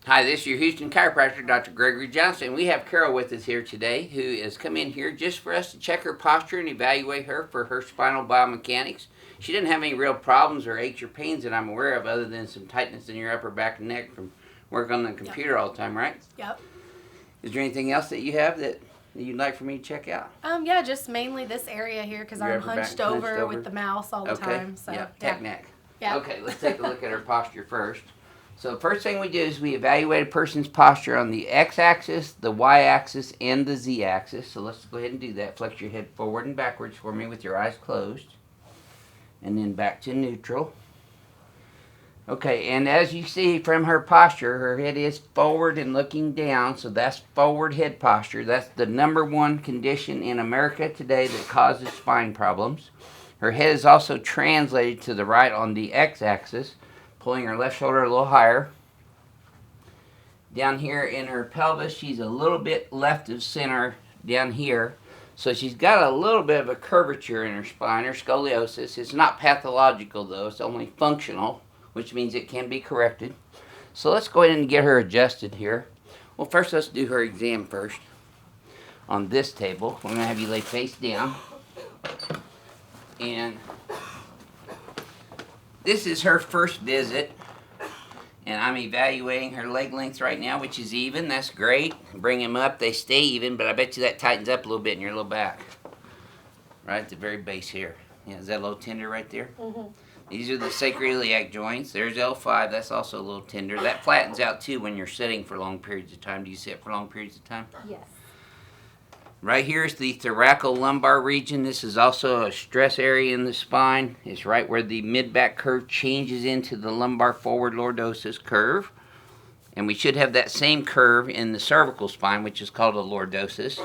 Hi, this is your Houston chiropractor, Dr. Gregory Johnson. We have Carol with us here today, who has come in here just for us to check her posture and evaluate her for her spinal biomechanics. She didn't have any real problems or aches or pains that I'm aware of, other than some tightness in your upper back and neck from working on the computer all the time, right? Yep. Is there anything else that you have that you'd like for me to check out? Yeah, just mainly this area here because I'm hunched over with the mouse all the time. So yep, tech neck. Yeah. Okay, let's take a look at her posture first. So the first thing we do is we evaluate a person's posture on the x-axis, the y-axis, and the z-axis. So let's go ahead and do that. Flex your head forward and backwards for me with your eyes closed. And then back to neutral. Okay, and as you see from her posture, her head is forward and looking down. So that's forward head posture. That's the #1 condition in America today that causes spine problems. Her head is also translated to the right on the x-axis, pulling her left shoulder a little higher. Down here in her pelvis, she's a little bit left of center down here. So she's got a little bit of a curvature in her spine, or scoliosis. It's not pathological though, it's only functional, which means it can be corrected. So let's go ahead and get her adjusted here. Well, first let's do her exam first. On this table, we're gonna have you lay face down. And this is her first visit, and I'm evaluating her leg length right now, which is even. That's great. Bring them up, they stay even, but I bet you that tightens up a little bit in your low back. Right at the very base here. Yeah, is that a little tender right there? Mm-hmm. These are the sacroiliac joints. There's L5, that's also a little tender. That flattens out too when you're sitting for long periods of time. Do you sit for long periods of time? Yes. Right here is the thoracic lumbar region. This is also a stress area in the spine. It's right where the mid-back curve changes into the lumbar forward lordosis curve. And we should have that same curve in the cervical spine, which is called a lordosis.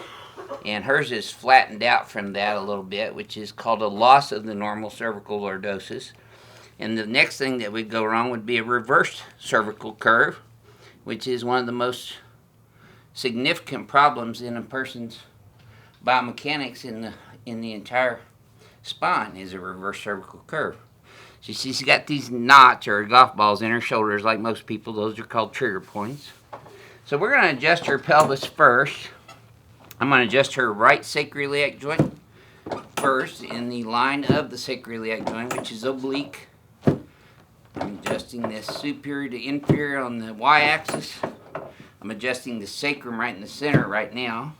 And hers is flattened out from that a little bit, which is called a loss of the normal cervical lordosis. And the next thing that would go wrong would be a reversed cervical curve, which is one of the most significant problems in a person's biomechanics in the entire spine is a reverse cervical curve. So she's got these knots or golf balls in her shoulders like most people. Those are called trigger points. So we're going to adjust her pelvis first. I'm going to adjust her right sacroiliac joint first in the line of the sacroiliac joint, which is oblique. I'm adjusting this superior to inferior on the y-axis. I'm adjusting the sacrum right in the center right now.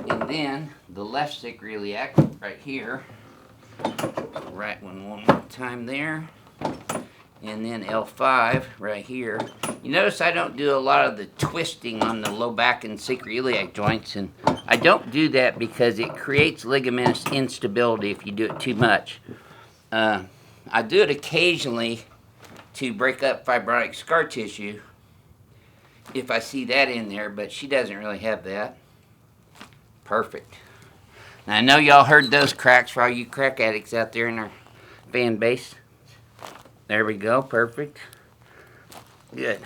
And then the left sacroiliac right here. Right one more time there. And then L5 right here. You notice I don't do a lot of the twisting on the low back and sacroiliac joints. And I don't do that because it creates ligamentous instability if you do it too much. I do it occasionally to break up fibrotic scar tissue if I see that in there, but she doesn't really have that. Perfect. Now I know y'all heard those cracks for all you crack addicts out there in our fan base. There we go, perfect. Good.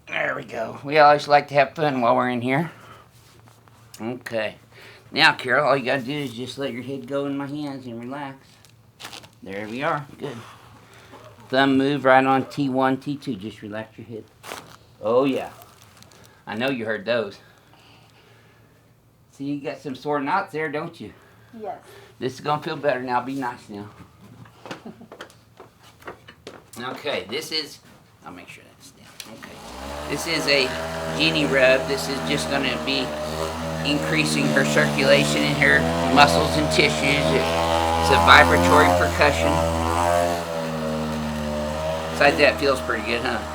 There we go. We always like to have fun while we're in here. Okay. Now, Carol, all you gotta do is just let your head go in my hands and relax. There we are. Good. Thumb move right on T1, T2. Just relax your head. Oh, yeah. I know you heard those. See, you got some sore knots there, don't you? Yes. This is going to feel better now. Be nice now. Okay, this is... I'll make sure that's down. Okay. This is a genie rub. This is just going to be increasing her circulation in her muscles and tissues. It's a vibratory percussion. Besides that, feels pretty good, huh?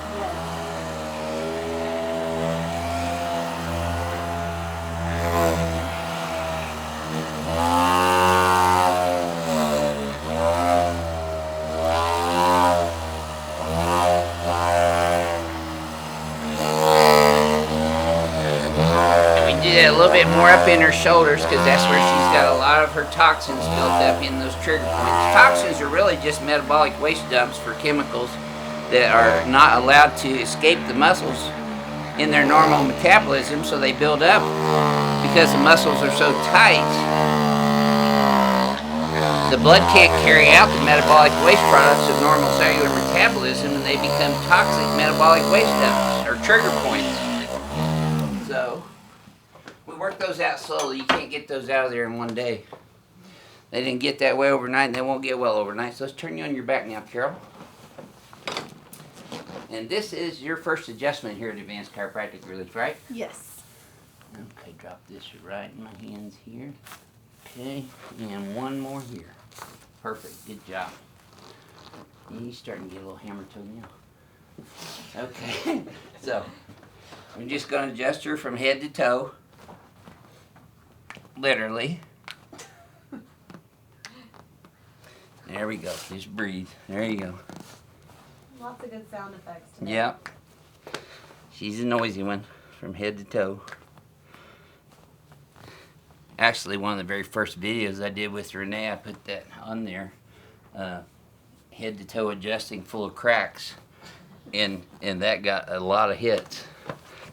A little bit more up in her shoulders because that's where she's got a lot of her toxins built up in those trigger points. Toxins are really just metabolic waste dumps for chemicals that are not allowed to escape the muscles in their normal metabolism, so they build up because the muscles are so tight. The blood can't carry out the metabolic waste products of normal cellular metabolism, and they become toxic metabolic waste dumps, or trigger points. So, we work those out slowly. You can't get those out of there in one day. They didn't get that way overnight, and they won't get well overnight. So let's turn you on your back now, Carol. And this is your first adjustment here at Advanced Chiropractic Relief, right? Yes. Okay, drop this right in my hands here. Okay, and one more here. Perfect, good job. He's starting to get a little hammer toe now. Okay, so I'm just going to adjust her from head to toe. Literally. There we go, just breathe. There you go. Lots of good sound effects today. Yep. She's a noisy one from head to toe. Actually, one of the very first videos I did with Renee, I put that on there. Head to toe adjusting full of cracks. And that got a lot of hits.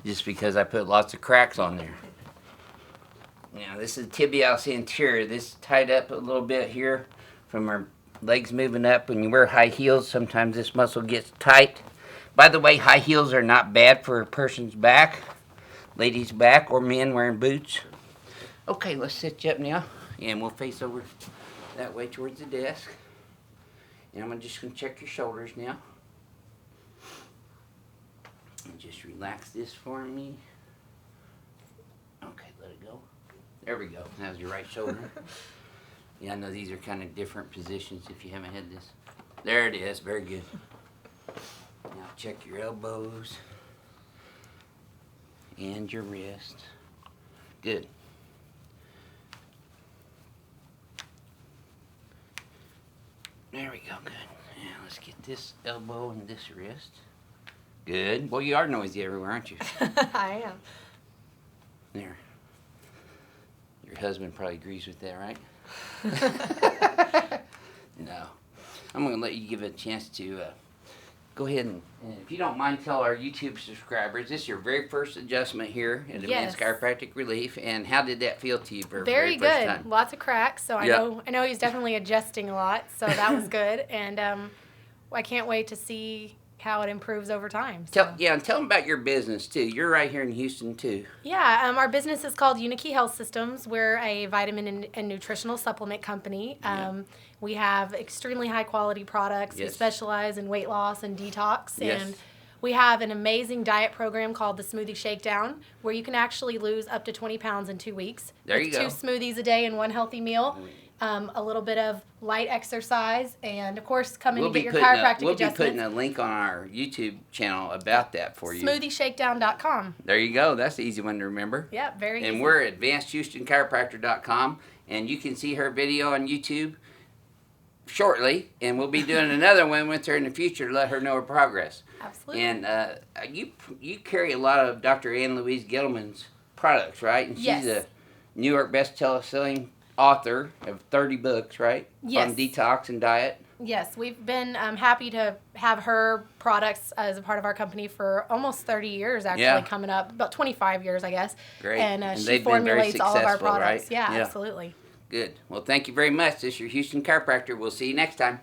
Just because I put lots of cracks on there. Now this is Tibialis Anterior. This is tied up a little bit here from her legs moving up. When you wear high heels, sometimes this muscle gets tight. By the way, high heels are not bad for a person's back, ladies' back, or men wearing boots. Okay, let's sit you up now, and we'll face over that way towards the desk. And I'm just going to check your shoulders now. And just relax this for me. Okay, let it go. There we go. That was your right shoulder. Yeah, I know these are kind of different positions if you haven't had this. There it is. Very good. Now check your elbows and your wrist. Good. There we go. Good. Now let's get this elbow and this wrist. Good. Well, you are noisy everywhere, aren't you? I am. There. Your husband probably agrees with that, right? No. I'm going to let you give it a chance to go ahead and if you don't mind, tell our YouTube subscribers, this is your very first adjustment here at Advanced Chiropractic Relief, and how did that feel to you for Very the very first good. time? Lots of cracks, so I know he's definitely adjusting a lot, so that was good, and I can't wait to see how it improves over time. So. Tell them about your business too. You're right here in Houston too. Yeah, our business is called Unikey Health Systems. We're a vitamin and nutritional supplement company. We have extremely high quality products. Yes. We specialize in weight loss and detox. Yes. And we have an amazing diet program called the Smoothie Shakedown, where you can actually lose up to 20 pounds in 2 weeks. There you go. 2 smoothies a day and 1 healthy meal. A little bit of light exercise, and of course, come in and get your chiropractic adjustments. We'll be putting a link on our YouTube channel about that for you. SmoothieShakedown.com. There you go. That's the easy one to remember. Yeah, very easy. And we're at AdvancedHoustonChiropractor.com, and you can see her video on YouTube shortly, and we'll be doing another one with her in the future to let her know her progress. Absolutely. And you carry a lot of Dr. Ann Louise Gettleman's products, right? And she's a New York best-selling author of 30 books, right? Yes. On detox and diet. Yes, we've been happy to have her products as a part of our company for almost 30 years, actually, coming up. About 25 years, I guess. Great. And she formulates all of our products. Right? Yeah, absolutely. Good. Well, thank you very much. This is your Houston Chiropractor. We'll see you next time.